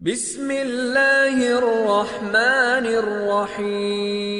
بسم الله الرحمن الرحيم.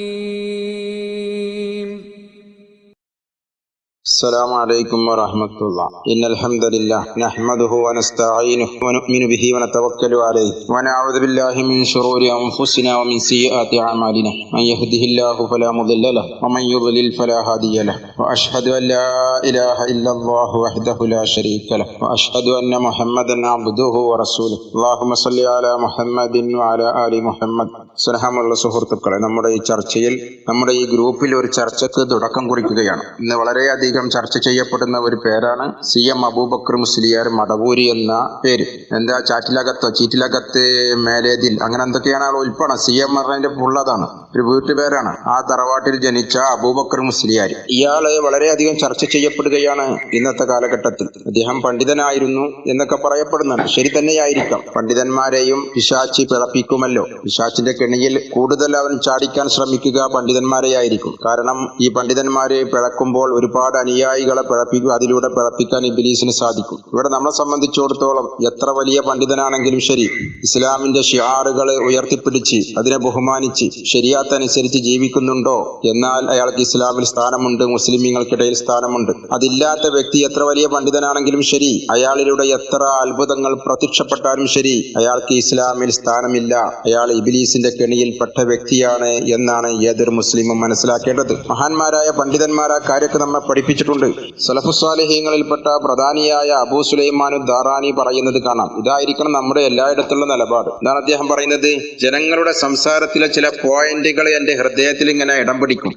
السلام عليكم ورحمة الله. إن الحمد لله نحمده ونستعينه ونؤمن به ونتوكل عليه ونعوذ بالله من شرور أنفسنا ومن سيئات أعمالنا من يهده الله فلا مضل له ومن يضلل فلا هادي له وأشهد أن لا إله إلا الله وحده لا شريك له وأشهد أن محمدا عبده ورسوله. اللهم صل على محمد وعلى آل محمد. സ്നേഹമുള്ള സുഹൃത്തുക്കളെ, നമ്മുടെ ഈ ചർച്ചയിൽ നമ്മുടെ ഈ ഗ്രൂപ്പിൽ ഒരു ചർച്ചയ്ക്ക് തുടക്കം കുറിക്കുകയാണ്. ഇന്ന് വളരെയധികം ചർച്ച ചെയ്യപ്പെടുന്ന ഒരു പേരാണ് CM അബൂബക്കർ മുസ്ലിയാർ മടവൂരി എന്ന പേര്. എന്താ ചീറ്റിലകത്ത് മേലേതിൽ അങ്ങനെ എന്തൊക്കെയാണ് ആൾ ഉൽപ്പണം. CM പറഞ്ഞതിന്റെ ഉള്ളതാണ്, ഒരു വീട്ടുപേരാണ്. ആ തറവാട്ടിൽ ജനിച്ച അബൂബക്കർ മുസ്ലിയാർ, ഇയാള് വളരെയധികം ചർച്ച ചെയ്യപ്പെടുകയാണ് ഇന്നത്തെ കാലഘട്ടത്തിൽ. അദ്ദേഹം പണ്ഡിതനായിരുന്നു എന്നൊക്കെ പറയപ്പെടുന്നുണ്ട്. ശരി തന്നെയായിരിക്കാം. പണ്ഡിതന്മാരെയും പിശാചി പിളപ്പിക്കുമല്ലോ. പിശാച്ചിന്റെ കെണിയിൽ കൂടുതൽ അവൻ ചാടിക്കാൻ ശ്രമിക്കുക പണ്ഡിതന്മാരെയായിരിക്കും. കാരണം ഈ പണ്ഡിതന്മാരെ പിളക്കുമ്പോൾ ഒരുപാട് അനുയായികളെ പിഴപ്പിക്കുക, അതിലൂടെ പിഴപ്പിക്കാൻ ഇബ്ലീസിന് സാധിക്കും. ഇവിടെ നമ്മളെ സംബന്ധിച്ചിടത്തോളം എത്ര വലിയ പണ്ഡിതനാണെങ്കിലും ശരി, ഇസ്ലാമിന്റെ ഷിആറുകൾ ഉയർത്തിപ്പിടിച്ച് അതിനെ ബഹുമാനിച്ച് ശരീഅത്തനുസരിച്ച് ജീവിക്കുന്നുണ്ടോ, എന്നാൽ അയാൾക്ക് ഇസ്ലാമിൽ സ്ഥാനമുണ്ട്, മുസ്ലിമീങ്ങൾക്കിടയിൽ സ്ഥാനമുണ്ട്. അതില്ലാത്ത വ്യക്തി എത്ര വലിയ പണ്ഡിതനാണെങ്കിലും ശരി, അയാളിലൂടെ എത്ര അത്ഭുതങ്ങൾ പ്രത്യക്ഷപ്പെട്ടാലും ശരി, അയാൾക്ക് ഇസ്ലാമിൽ സ്ഥാനമില്ല. അയാൾ ഇബ്ലീസിന്റെ കെണിയിൽപ്പെട്ട വ്യക്തിയാണ് എന്നാണ് ഏതൊരു മുസ്ലിമും മനസ്സിലാക്കേണ്ടത്. മഹാന്മാരായ പണ്ഡിതന്മാർ ആ കാര്യമൊക്കെ നമ്മെ പഠിപ്പിച്ചിട്ടുണ്ട്. സലഫുസ്വാലിഹീങ്ങളിൽപ്പെട്ട പ്രധാനിയായ അബൂ സുലൈമാനു ദാറാനി പറയുന്നത് കാണാം. ഇതായിരിക്കണം നമ്മുടെ എല്ലായിടത്തുള്ള നിലപാട്. എന്താണ് അദ്ദേഹം പറയുന്നത്? ജനങ്ങളുടെ സംസാരത്തിലെ ചില പോയിന്റുകൾ എന്റെ ഹൃദയത്തിൽ ഇങ്ങനെ ഇടം പിടിക്കും,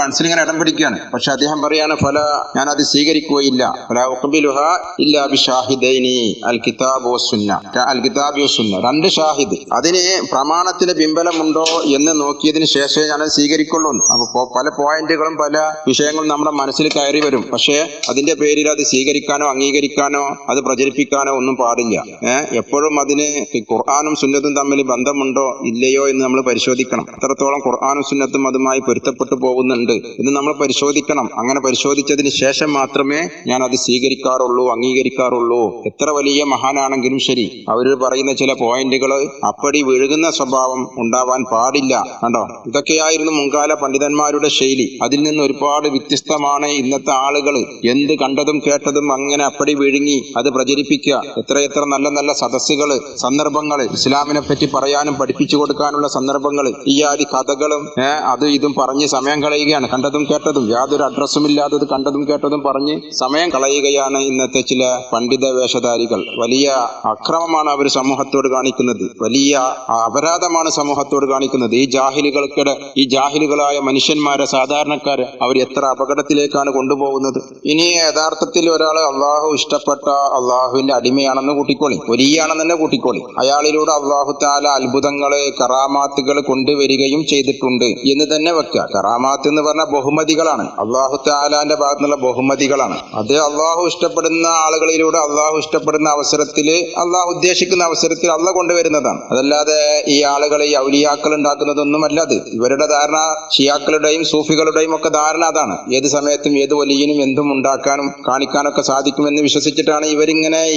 മനസ്സിലിങ്ങനെ ഇടം പിടിക്കുകയാണ്. പക്ഷെ അദ്ദേഹം പറയാണ്, ഞാൻ അത് സ്വീകരിക്കുകയില്ല. രണ്ട് ഷാഹിദ്, അതിന് പ്രമാണത്തിന് പിൻബലമുണ്ടോ എന്ന് നോക്കിയതിന് ശേഷമേ ഞാൻ സ്വീകരിക്കുള്ളൂ. അപ്പൊ പല പോയിന്റുകളും പല വിഷയങ്ങളും നമ്മുടെ മനസ്സിൽ കയറി വരും. പക്ഷേ അതിന്റെ പേരിൽ അത് സ്വീകരിക്കാനോ അംഗീകരിക്കാനോ അത് പ്രചരിപ്പിക്കാനോ ഒന്നും പാടില്ല. എപ്പോഴും അതിന് ഖുർആനും സുന്നത്തും തമ്മിൽ ബന്ധമുണ്ടോ ഇല്ലയോ എന്ന് നമ്മൾ പരിശോധിക്കണം. എത്രത്തോളം ഖുർആനും സുന്നത്തും അതുമായി പൊരുത്തപ്പെട്ടു പോകുന്നുണ്ട് എന്ന് നമ്മൾ പരിശോധിക്കണം. അങ്ങനെ പരിശോധിച്ചതിന് ശേഷം മാത്രമേ ഞാൻ അത് സ്വീകരിക്കാറുള്ളൂ, അംഗീകരിക്കാറുള്ളൂ. എത്ര വലിയ മഹാനാണെങ്കിലും ശരി, അവര് പറയുന്ന ചില പോയിന്റുകൾ അപ്പടി വിഴുകുന്ന സ്വഭാവം ഉണ്ടാവാൻ പാടില്ല. കണ്ടോ, ഇതൊക്കെയായിരുന്നു മുൻകാല പണ്ഡിതന്മാരുടെ ശൈലി. അതിൽ നിന്ന് ഒരുപാട് വ്യത്യസ്തമാണ് ഇന്നത്തെ ആളുകൾ. എന്ത് കണ്ടതും കേട്ടതും അങ്ങനെ അപ്പടി വിഴുങ്ങി അത് പ്രചരിപ്പിക്കുക. എത്രയെത്ര നല്ല നല്ല സദസ്സുകൾ, സന്ദർഭങ്ങൾ, ഇസ്ലാമിനെ പറ്റി പറയാനും പഠിപ്പിച്ചു കൊടുക്കാനുള്ള സന്ദർഭങ്ങൾ, ഈ ആദി കഥകളും അതും ഇതും പറഞ്ഞ് സമയം കളയുകയാണ്. കണ്ടതും കേട്ടതും, യാതൊരു അഡ്രസ്സും ഇല്ലാത്തത് കണ്ടതും കേട്ടതും പറഞ്ഞ് സമയം കളയുകയാണ് ഇന്നത്തെ ചില പണ്ഡിത വേഷധാരികൾ. വലിയ അക്രമമാണ് അവർ സമൂഹത്തോട് കാണിക്കുന്നത്, വലിയ അപരാധമാണ് സമൂഹത്തോട് കാണിക്കുന്നത്. ഈ ജാഹിലുകളായ മനുഷ്യന്മാരെ, സാധാരണക്കാരെ അവർ എത്ര അപകടത്തിലേക്കാണ് കൊണ്ടുപോകുന്നത്. ഇനി യഥാർത്ഥത്തിൽ ഒരാൾ അള്ളാഹു ഇഷ്ടപ്പെട്ട അള്ളാഹുവിന്റെ അടിമയാണെന്ന് കൂട്ടിക്കോളി, വലിയാണെന്ന് തന്നെ കൂട്ടിക്കോളി. അയാളിലൂടെ അള്ളാഹു താല അത്ഭുതങ്ങള്, കറാമാത്തുകൾ കൊണ്ടുവരികയും ചെയ്തിട്ടുണ്ട് എന്ന് തന്നെ വെക്കുക. കറാമാത്ത് എന്ന് പറഞ്ഞ ബഹുമതികളാണ്, അള്ളാഹു താലാന്റെ ഭാഗത്തുനിന്നുള്ള ബഹുമതികളാണ്. അത് അള്ളാഹു ഇഷ്ടപ്പെടുന്ന ആളുകളിലൂടെ അള്ളാഹു ഇഷ്ടപ്പെടുന്ന അവസരത്തിൽ, അള്ളാഹു ഉദ്ദേശിക്കുന്ന അവസരത്തിൽ അള്ളാഹ് കൊണ്ടുവരുന്നതാണ്. അതല്ലാതെ ഈ ആളുകൾ, ഈ ഔലിയാക്കൾ ഉണ്ടാക്കുന്നതൊന്നുമല്ല. അത് ഇവരുടെ ധാരണ, ഷിയാക്കളുടെയും സൂഫികളുടെയും ഒക്കെ ധാരണ അതാണ്. ഏത് സമയത്തും ഏത് വലിയനും എന്തും ഉണ്ടാക്കാനും കാണിക്കാനൊക്കെ സാധിക്കുമെന്ന് വിശ്വസിച്ചിട്ടാണ്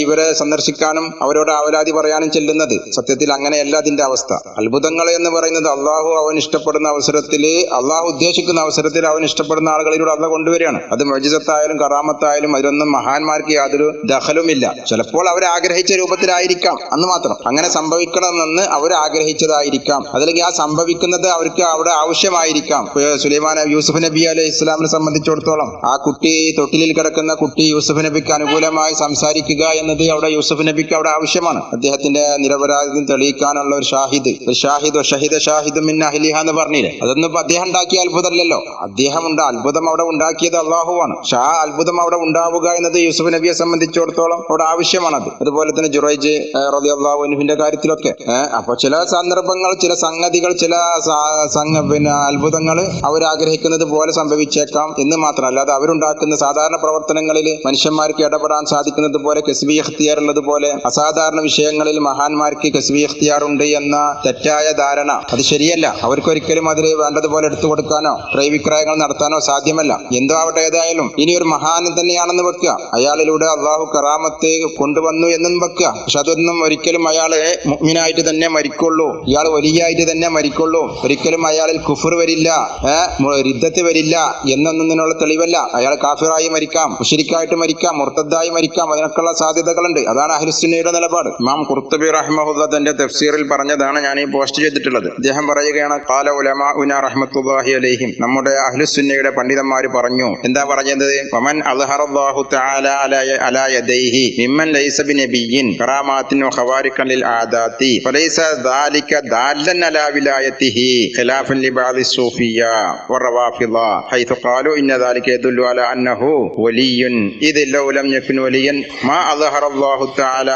ഇവരെ സന്ദർശിക്കാനും അവരോട് ആവലാതി പറയാനും ചെല്ലുന്നത്. സത്യത്തിൽ അങ്ങനെയല്ല അതിന്റെ അവസ്ഥ. അത്ഭുതങ്ങൾ എന്ന് പറയുന്നത് അള്ളാഹു അവൻ ഇഷ്ടപ്പെടുന്ന അവസരത്തിൽ, അള്ളാഹു ഉദ്ദേശിക്കുന്ന അവസരത്തിൽ അവൻ ഇഷ്ടപ്പെടുന്ന ആളുകളിലൂടെ അള്ളാഹ് കൊണ്ടുവരികയാണ്. അത് മുഅ്ജിസത്തായാലും കറാമത്തായാലും അതിലൊന്നും മഹാന്മാർക്ക് യാതൊരു ദഖലുമില്ല. ചിലപ്പോൾ അവർ ആഗ്രഹിച്ച രൂപത്തിലായിരിക്കാം അന്ന് മാത്രം. അങ്ങനെ സംഭവിക്കണമെന്ന് അവർ ആഗ്രഹിച്ചതായിരിക്കാം, അതല്ലെങ്കിൽ ആ സംഭവിക്കുന്നത് അവർക്ക് അവിടെ ആവശ്യമായിരിക്കാം. യൂസുഫ് നബി അലൈഹി ഇസ്ലാമിനെ സംബന്ധിച്ചിടത്തോളം ആ കുട്ടി, തൊട്ടിലിൽ കിടക്കുന്ന കുട്ടി യൂസുഫ് നബിക്ക് അനുകൂലമായി സംസാരിക്കുക എന്നത് അവിടെ യൂസുഫ് നബിക്ക് അവിടെ ആവശ്യമാണ്. അദ്ദേഹത്തിന്റെ നിരപരാധിത്വം തെളിയിക്കാനുള്ള ഒരു ഷാഹിദ് മിൻ അഹ്ലിഹ എന്ന് പറഞ്ഞില്ലേ, അതൊന്നും അദ്ദേഹം ഉണ്ടാക്കിയ അത്ഭുതമല്ലല്ലോ. അത്ഭുതം അവിടെ ഉണ്ടാക്കിയത് അള്ളാഹുവാണ്. അത്ഭുതം അവിടെ ഉണ്ടാവുക എന്നത് യൂസുഫ് നബിയെ സംബന്ധിച്ചിടത്തോളം അവിടെ ആവശ്യമാണത്. അതുപോലെ തന്നെ ജുറൈജ് റളിയല്ലാഹു അൻഹുവിന്റെ കാര്യത്തിലൊക്കെ അപ്പൊ ചില സന്ദർഭങ്ങൾ, ചില സംഗതികൾ, ചില അത്ഭുതങ്ങൾ അവർ ആഗ്രഹിക്കുന്നത് പോലെ സംഭവിച്ചേക്കാം എന്ന് മാത്രം. അല്ലാതെ അവരുണ്ടാക്കുന്ന സാധാരണ പ്രവർത്തനങ്ങളിൽ മനുഷ്യന്മാർക്ക് ഇടപെടാൻ സാധിക്കുന്നത് പോലെ കസ്ബി ഇഖ്തിയാർ ഉള്ളതുപോലെ അസാധാരണ വിഷയങ്ങളിൽ മഹാന്മാർക്ക് കസ്ബി ഇഖ്തിയാർ ഉണ്ട് എന്ന തെറ്റായ ധാരണ അത് ശരിയല്ല. അവർക്കൊരിക്കലും അതിൽ വേണ്ടതുപോലെ എടുത്തു കൊടുക്കാനോ ക്രയവിക്രയങ്ങൾ നടത്താനോ സാധ്യമല്ല. എന്തോ ആവട്ടെ, ഏതായാലും ഇനി ഒരു മഹാൻ തന്നെയാണെന്ന് വെക്കുക, അയാളിലൂടെ അള്ളാഹു കറാമത്ത് കൊണ്ടുവന്നു എന്നും വെക്കുക. പക്ഷെ അതൊന്നും ഒരിക്കലും അയാളെ മുഅ്മിനായിട്ട് തന്നെ മരിക്കുള്ളൂ, ഇയാൾ വലിയായിട്ട് തന്നെ മരിക്കുള്ളൂ. ഒരിക്കലും അയാളിൽ കുഫർ വരില്ല, റിദ്ദത്ത് വരില്ല എന്നൊന്നിനുള്ള തെളിവല്ല. അയാൾ കാഫിറായി മരിക്കാം, മുശ്രിക്കായിട്ട് മരിക്കാം, മുർത്തദ്ദായി മരിക്കാം. അതിനൊക്കെയുള്ള സാധ്യതകളുണ്ട്. അതാണ് അഹ്ലുസുന്നയുടെ നിലപാട്. ഇമാം ഖുർത്തുബി റഹിമഹുല്ലാഹ് തന്റെ തഫ്സീറിൽ പറഞ്ഞതാണ് ഞാൻ ഈ പോസ്റ്റ് ചെയ്തിട്ടുള്ളത്. അദ്ദേഹം പറയുകയാണ്, ഖാല ഉലമാഉനാ റഹ്മത്തുള്ളാഹി അലൈഹിം, നമ്മുടെ അഹ്ലുസുന്നയുടെ പണ്ഡിതന്മാർ പറഞ്ഞു. എന്താ പറഞ്ഞത്? വമൻ അൽഹറല്ലാഹു തആല അലാ യദൈഹി മിമ്മൻ ലൈസ ബിനബിയ്യിൻ കറാമാത്തിൻ വഖവാരിഖൻ ലിൽ ആദാതി ഫലൈസ ദാലിക ദാല്ലൻ അലാ വിലായതിഹി ഖിലാഫൻ ലിബഅദി സൂഫിയ്യ വറവാഫിള ഹൈതു ഖാലു ഇന്ന ദാലിക യദുല്ലു അലാ അന്നഹു വലിയ്യുൻ ഇദ് ലൗ ലം യകുൻ വലിയ്യൻ മാ അൽഹറല്ലാഹു തആല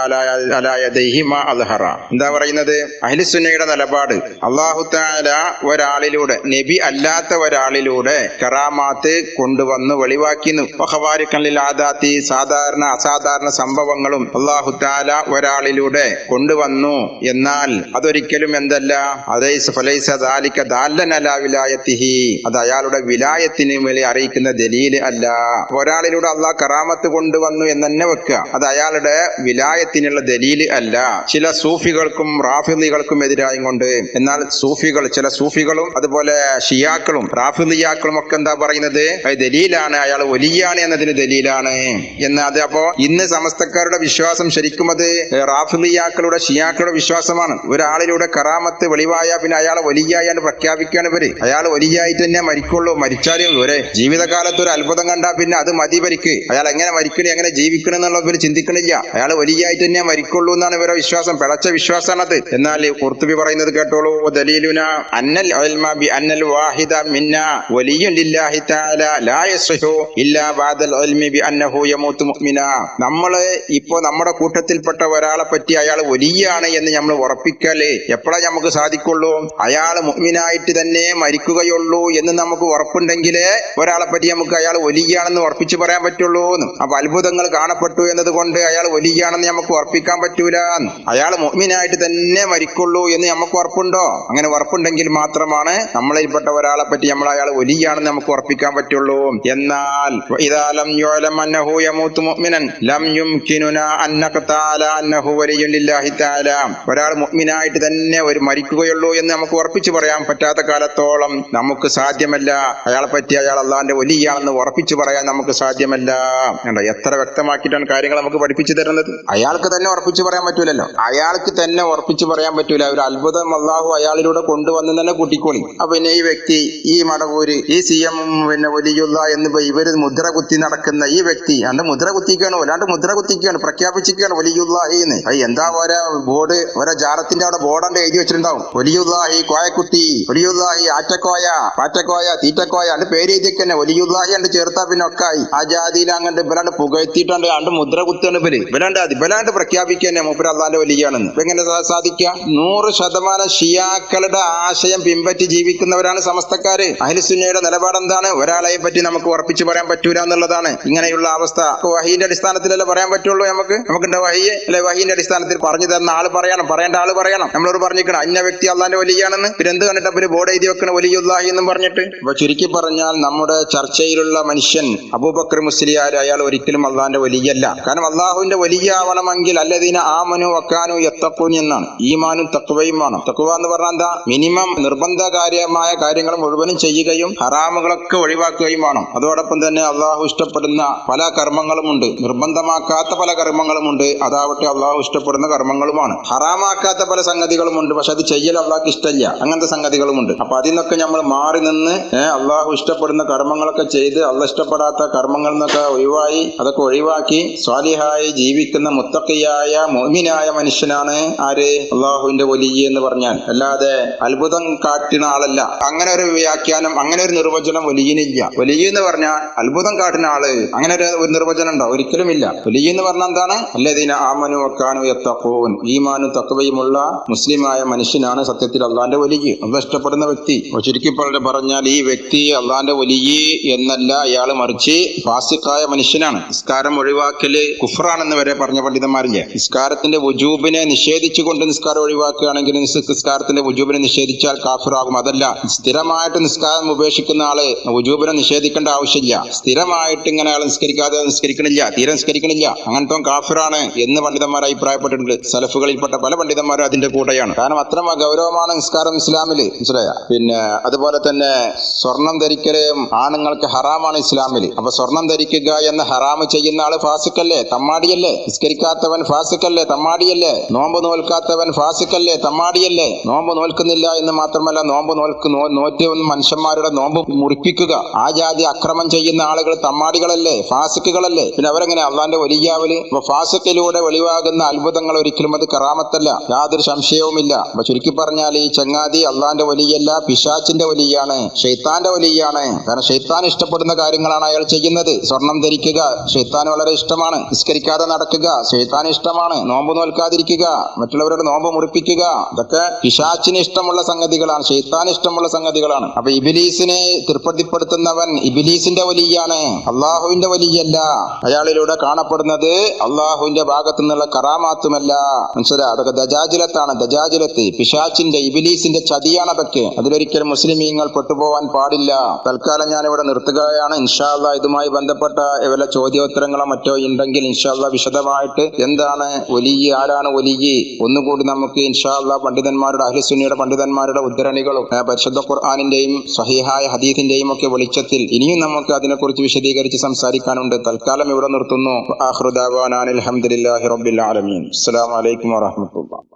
അലാ യദൈഹി മാ അൽഹറ. എന്താ പറയുന്നത്? അഹ്ലുസുന്നയുടെ നിലപാട്, അല്ലാഹു തആല ഒരാളിലൂടെ, നബി അല്ലാത്ത ഒരാളിലൂടെ കറാമാത്ത് കൊണ്ടുവന്ന് വെളിവാക്കിന്നു. വഖവാരിഖൻ ലിൽ ആദാതി, സാധാരണ അസാധാരണ സംഭവങ്ങളും അല്ലാഹു തആല ഒരാളിലൂടെ കൊണ്ടുവന്നു. എന്നാൽ അതൊരിക്കലും എന്തല്ല, ഫലൈസ ദാലിക ദാല്ലൻ അലാ വിലായതിഹി, അത് അയാളുടെ വിലായത്തിന് മേലെ അറിയിക്കുന്ന ദലീല് അല്ല. ഒരാളിലൂടെ അല്ലാഹ് കറാമത്ത് കൊണ്ടുവന്നു എന്ന് തന്നെ വെക്കുക, അത് അയാളുടെ വിലായത്തിനുള്ള ദലീല് അല്ല. ചില സൂഫികൾക്കും റാഫിദികൾക്കും എതിരായും കൊണ്ട്. എന്നാൽ സൂഫികൾ, ചില സൂഫികളും അതുപോലെ ഷിയാക്കളും റാഫിദിയാക്കളും ഒക്കെ എന്താ പറയുന്നത്? അത് ദലീലാണ്, അയാൾ വലിയാണ് എന്നതിന് ദലീലാണ് എന്ന്. അത് അപ്പോ ഇന്ന് സമസ്തക്കാരുടെ വിശ്വാസം ശരിക്കും അത് റാഫിദിയാക്കളുടെ ഷിയാക്കളുടെ വിശ്വാസമാണ്. ഒരാളിലൂടെ കറാമത്ത് വെളിവായ പിന്നെ അയാളെ വലിയായാണ് പ്രഖ്യാപിക്കുകയാണ് ഇവര്. അയാൾ വലിയായിട്ട് തന്നെ മരിക്കുള്ളൂ. മരിച്ചാലും ഒരേ ജീവിതകാലത്ത് ഒരു അത്ഭുതം കണ്ടാൽ പിന്നെ അത് മതി വരിക്ക്. അയാൾ എങ്ങനെ മരിക്കണേ, എങ്ങനെ ജീവിക്കണം എന്നുള്ള ഇവർ ചിന്തിക്കണില്ല. അയാൾ വലിയായിട്ട് തന്നെ മരിക്കുള്ളൂ എന്നാണ് ഇവരുടെ വിശ്വാസം. പിഴച്ച വിശ്വാസമാണത്. എന്നാൽ ഖുർത്തുബി പറയുന്നത് കേട്ടോളൂ, ദലീലുന അന്നൽ ഇൽമ ബി അന്നൽ വാഹിദ മിന്ന വലിയ്യുൻ ലില്ലാഹി തആല ലാ യസ്ഹു ഇല്ലാ ബഅദൽ ഇൽമി ബി അന്നഹു യമൂതു മുഅ്മിന. നമ്മള് ഇപ്പോ നമ്മുടെ കൂട്ടത്തിൽപ്പെട്ട ഒരാളെ പറ്റി അയാൾ വലിയാണ് എന്ന് നമ്മൾ ഉറപ്പിക്കല് എപ്പോഴാ നമുക്ക് സാധിക്കുള്ളൂ? അയാൾ മുഅ്മിനായിട്ട് തന്നെ മരിക്കുകയുള്ളൂ എന്ന് നമുക്ക് ഉറപ്പുണ്ടെങ്കിലേ ഒരാളെ പറ്റി നമുക്ക് അയാൾ വലിയാണെന്ന് ഉറപ്പിച്ചു പറയാൻ പറ്റുള്ളൂ. അപ്പൊ അത്ഭുതങ്ങൾ കാണപ്പെട്ടു എന്നതുകൊണ്ട് അയാൾ വലിയാണെന്ന് നമുക്ക് ഉറപ്പിക്കാൻ പറ്റൂല. അയാൾ മുഅ്മിനായിട്ട് തന്നെ മരിക്കുള്ളൂ എന്ന് നമുക്ക് ഉറപ്പുണ്ടോ? അങ്ങനെ ഉറപ്പുണ്ടെങ്കിൽ മാത്രമാണ് നമ്മളിൽപ്പെട്ട ഒരാളെ പറ്റി നമ്മൾ അയാൾ വലിയാണെന്ന് നമുക്ക് ഉറപ്പിക്കാൻ പറ്റുള്ളൂ. എന്നാൽ ഇദാ ലം യുഅലം അന്നഹു യമൂതു മുഅ്മിനൻ ലം യുംകിനുനാ അൻ നഖതഅല അന്നഹു വലിയ്യുൻ ലില്ലാഹി തആല. ഒരാൾ മുഅ്മിനായിട്ട് തന്നെ ഒരു മരിക്കുകയുള്ളൂ എന്ന് നമുക്ക് ഉറപ്പിച്ചു പറയാൻ പറ്റാത്ത കാലത്തോളം നമുക്ക് സാധ്യമല്ല അയാളെ പറ്റി അയാൾ അള്ളാന്റെ വലിയാണെന്ന് ഉറപ്പിച്ചു പറയാൻ നമുക്ക് സാധ്യമല്ല. എത്ര വ്യക്തമാക്കിയിട്ടാണ് കാര്യങ്ങൾ നമുക്ക് പഠിപ്പിച്ചു തരുന്നത്. അയാൾക്ക് തന്നെ ഉറപ്പിച്ചു പറയാൻ പറ്റൂലല്ലോ. അയാൾക്ക് തന്നെ ഉറപ്പിച്ചു പറയാൻ പറ്റൂല. ഒരു അത്ഭുതം അള്ളാഹു അയാളിലൂടെ കൊണ്ടുവന്ന് തന്നെ കൂട്ടിക്കോളി. അപ്പൊ പിന്നെ ഈ വ്യക്തി, ഈ മടവൂര്, ഈ CM പിന്നെ വലിയുള്ള എന്ന് ഇവര് മുദ്ര കുത്തി നടക്കുന്ന ഈ വ്യക്തി അണ്ട് മുദ്ര കുത്തിക്കാണ്, അല്ലാണ്ട് മുദ്ര കുത്തിക്കാണ്, പ്രഖ്യാപിച്ചിരിക്കുകയാണ് വലിയുള്ളാഹി എന്ന്. എന്താ ഓരോ ബോർഡ്, ഓരോ ജാറത്തിന്റെ അവിടെ ബോർഡാണ്ട് എഴുതി വെച്ചിട്ടുണ്ടാവും. വലിയുള്ളാഹി കോയക്കുട്ടി, വലിയുള്ളാഹി ആറ്റക്കോയ, പാറ്റക്കോയ, തീറ്റക്കോയ അണ്ട് പേര് എഴുതിയൊക്കെ തന്നെ വലിയുള്ളാഹി അണ്ട് ചേർത്താ പിന്നെ ഒക്കായി. ആ ജാതിയിൽ അങ്ങോട്ട് ഇവരാണ്ട് പുകഴ്ത്തിയിട്ടാണ്ട് അണ്ട് മുദ്ര കുത്തിയാണ് ഇവരാണ്ട് പ്രഖ്യാപിക്കുക തന്നെ മൂപ്പര് അള്ളാന്റെ വലിയാണെന്ന്. ഇപ്പൊ എങ്ങനെ സാധിക്കുക? 100% ഷിയാക്കളുടെ ആശയം പിൻപറ്റി ജീവിക്കുന്നവരാണ് സമസ്തക്കാര്. അഹ്ലുസുന്നയുടെ നിലപാട് എന്താണ്? ഒരാളെ പറ്റി നമുക്ക് ഉറപ്പിച്ചു പറയാൻ പറ്റൂല എന്നുള്ളതാണ്. ഇങ്ങനെയുള്ള അവസ്ഥ വഹീന്റെ അടിസ്ഥാനത്തിലല്ലേ പറയാൻ പറ്റുള്ളൂ. നമുക്കുണ്ട് വഹിയെ അല്ലെ? വഹീന്റെ അടിസ്ഥാനത്തിൽ പറഞ്ഞു തരുന്ന ആള് പറയണം, പറയേണ്ട ആള് പറയണം. നമ്മളോട് പറഞ്ഞിരിക്കണം അന്ന വ്യക്തി അള്ളാന്റെ വലിയാണെന്ന്. പിന്നെ എന്ത് കണ്ടിട്ട് അവര് ബോർഡ് എഴുതി വെക്കണം വലിയുള്ളാഹി എന്നും പറഞ്ഞിട്ട്. അപ്പൊ ചുരുക്കി പറഞ്ഞാൽ നമ്മുടെ ചർച്ചയിലുള്ള മനുഷ്യൻ അബൂബക്കർ മുസ്ലിയാർ അയാൾ ഒരിക്കലും അള്ളാന്റെ വലിയല്ല. കാരണം അള്ളാഹുവിന്റെ വലിയാവണമെങ്കിൽ അല്ലദീന ആമനു വക്കാനു യത്തഖൂൻ എന്നാണ്. ഈമാനും തഖ്വയും വേണം. തഖ്വ എന്ന് പറഞ്ഞാൽ എന്താ? മിനിമം നിർബന്ധകാര്യമായ കാര്യങ്ങൾ മുഴുവനും ചെയ്യുകയും ഹറാമുകളൊക്കെ ഒഴിവാക്കുകയും വേണം. അതോടൊപ്പം തന്നെ അള്ളാഹു ഇഷ്ടപ്പെടുന്ന പല കർമ്മങ്ങളുമുണ്ട്, നിർബന്ധമാക്കാത്ത പല കർമ്മങ്ങളുമുണ്ട്. അതാവട്ടെ അള്ളാഹു ഇഷ്ടപ്പെടുന്ന കർമ്മങ്ങളുമാണ്. ഹറാമാക്കാത്ത പല സംഗതികളുമുണ്ട്, പക്ഷെ അത് ചെയ്യൽ അള്ളാഹ്ക്ക് ഇഷ്ടമില്ല. അങ്ങനത്തെ സംഗതികളുമുണ്ട്. അപ്പൊ അതിൽ നിന്നൊക്കെ നമ്മൾ മാറി നിന്ന് അള്ളാഹു ഇഷ്ടപ്പെടുന്ന കർമ്മങ്ങളൊക്കെ ചെയ്ത് അള്ളാഹ് ഇഷ്ടപ്പെടാത്ത കർമ്മങ്ങളിൽ നിന്നൊക്കെ അതൊക്കെ ഒഴിവാക്കി സ്വാലിഹായി ജീവിക്കുന്ന മുത്തഖിയായ മുഅ്മിനായ മനുഷ്യനാണ് ആര്? അള്ളാഹുവിന്റെ വലിയ എന്ന് പറഞ്ഞാൽ. അല്ലാതെ അത്ഭുതം കാട്ടുന്ന ആളല്ല. അങ്ങനെ ഒരു വ്യാഖ്യാനം, അങ്ങനെ ഒരു നിർവചനം വലിയനില്ല. വലിയ എന്ന് പറഞ്ഞാൽ അത്ഭുതം കാട്ടുന്ന ആള്, അങ്ങനെ ഒരു നിർവചനം ഉണ്ടോ? ഒരിക്കലും ഇല്ല. വലിയ എന്ന് പറഞ്ഞാൽ എന്താണ്? അല്ലദീന ആമനു വക്കാനു യത്തഖൂൻ, ഈമാനും തഖ്വയുമുള്ള മുസ്ലിമായ മനുഷ്യനാണ് സത്യത്തിൽ അള്ളാന്റെ വലിയ, അള്ളാഹ് ഇഷ്ടപ്പെടുന്ന വ്യക്തി. ചുരുക്കി പറഞ്ഞാൽ ഈ വ്യക്തി അള്ളാന്റെ വലിയ എന്നല്ല അയാൾ, മറിച്ച് ഫാസിഖായ മനുഷ്യനാണ്. നിസ്കാരം ഒഴിവാക്കല് കുഫ്റാണെന്ന് വരെ പറഞ്ഞ പണ്ഡിതന്മാരില്ലേ. നിസ്കാരത്തിന്റെ വുജൂബിനെ നിഷേധിച്ചുകൊണ്ട് നിസ്കാരം ഒഴിവാക്കുകയാണെങ്കിൽ നിസ്കാരത്തിന്റെ വുജൂബിനെ നിഷേധിച്ചാൽ കാഫിറാകും. അതല്ല, സ്ഥിരമായിട്ട് നിസ്കാരം ഉപേക്ഷിക്കുന്ന ആള് വുജൂബിനെ നിഷേധിക്കേണ്ട ആവശ്യമില്ല. സ്ഥിരമായിട്ട് ഇങ്ങനെ ആൾ നിസ്കരിക്കണില്ല, തീരെ നിസ്കരിക്കണില്ല, അങ്ങനത്തെ കാഫിറാണ് എന്ന് പണ്ഡിതന്മാർ അഭിപ്രായപ്പെട്ടിട്ടുണ്ട്. സലഫുകളിൽപ്പെട്ട പല പണ്ഡിതന്മാരും അതിന്റെ കൂടെയാണ്. കാരണം അത്ര ഗൗരവമാണ് നിസ്കാരം ഇസ്ലാമില്, മനസ്സിലായ. പിന്നെ അതുപോലെ തന്നെ സ്വർണം ധരിക്കലും ആണുങ്ങൾക്ക് ഹറാമാണ് ഇസ്ലാമില്. അപ്പൊ സ്വർണം ധരിക്കുക എന്ന ഹറാമ് ചെയ്യുന്ന ആള് ഫാസിക്കല്ലേ, തമ്മാടിയല്ലേ. നിസ്കരിക്കാത്തവൻ ഫാസിക്കല്ലേ, തമ്മാടിയല്ലേ. നോമ്പ് നോൽക്കാത്തവൻ ഫാസിക്കല്ലേ, തമ്മാടിയല്ലേ. നോമ്പ് നോൽക്കുന്നില്ല എന്ന് മാത്രമല്ല, നോറ്റ് മനുഷ്യന്മാരുടെ നോമ്പ് മുറിപ്പിക്കുക, ആ ജാതി അക്രമം ചെയ്യുന്ന ആളുകൾ തമ്മാടികളല്ലേ, ഫാസിക്കുകളല്ലേ. പിന്നെ അവരെങ്ങനെ അള്ളാന്റെ വലിയാവല്? അപ്പൊ ഫാസിക്കിലൂടെ വെളിവാകുന്ന അത്ഭുതങ്ങൾ ഒരിക്കലും അത് കറാമത്തല്ല, യാതൊരു സംശയവുമില്ല. അപ്പൊ ചുരുക്കി പറഞ്ഞാൽ ഈ ചങ്ങാതി അള്ളാന്റെ വലിയല്ല, പിശാച്ചിന്റെ വലിയാണ്, ഷെയ്ത്താന്റെ വലിയാണ്. കാരണം ഷെയ്ത്താൻ ഇഷ്ടപ്പെടുന്ന കാര്യങ്ങളാണ് അയാൾ ചെയ്യുന്നത്. സ്വർണം ധരിക്കുക ഷെയ്ത്താൻ വളരെ ഇഷ്ടമാണ്, നിസ്കരിക്കാതെ നടക്കുക ഷെയ്ത്താൻ ഇഷ്ടമാണ്, നോമ്പ് നോൽക്കാതിരിക്കുക, മറ്റുള്ളവരുടെ നോമ്പ് മുറിപ്പിക്കുക, ഇതൊക്കെ പിശാച്ചിന് ഇഷ്ടമുള്ള സംഗതികളാണ്, ഷെയ്ത്താൻ ഇഷ്ടമുള്ള സംഗതികളാണ്. അപ്പൊ ഇബിലീസിനെ തൃപ്തിപ്പെടുത്തുന്നവൻ ഇബിലീസിന്റെ വലിയാണ്, അള്ളാഹുവിന്റെ വലിയല്ല. അയാളിലൂടെ കാണപ്പെടുന്നത് അള്ളാഹുവിന്റെ ഭാഗത്തു നിന്നുള്ള കറാമാത്തുമല്ല, മനസ്സിലാ. അതൊക്കെ ദജാജിലത്താണ്, ദജാജിലത്ത് പിശാച്ചിന്റെ ഇബിലീസിന്റെ ചതിയാണ് അതൊക്കെ. അതിലൊരിക്കലും മുസ്ലിമീങ്ങൾ പെട്ടുപോവാൻ പാടില്ല. തൽക്കാലം ഞാൻ ഇവിടെ നിർത്തുകയാണ്. ഇൻഷാ അല്ലാഹ് ഇതുമായി ബന്ധപ്പെട്ട വല്ല ചോദ്യോത്തരങ്ങളോ മറ്റോ ഉണ്ടെങ്കിൽ ഇൻഷാ അല്ലാഹ് വിശദമായിട്ട് എന്താണ് വലിയ, ആരാണ് വലിയ, ഒന്നുകൂടി നമുക്ക് ഇൻഷാ അല്ലാഹ് പണ്ഡിതന്മാരുടെ അഹ്ലുസുന്നയുടെ പണ്ഡിതന്മാരുടെ ഉദ്ധരണികളും പരിശുദ്ധ ഖുർആനിന്റെയും സ്വഹീഹായ ഹദീസിന്റെയും ഒക്കെ വെളിച്ചത്തിൽ ഇനിയും നമുക്ക് അതിനെക്കുറിച്ച് വിശദീകരിച്ച് സംസാരിക്കാനുണ്ട്. തൽക്കാലം ഇവിടെ നിർത്തുന്നു. ആഖിറു ദഅവാനാ അൽഹംദുലില്ലാഹി റബ്ബിൽ ആലമീൻ. അസ്സലാമു അലൈക്കും വറഹ്മത്തുള്ളാഹി.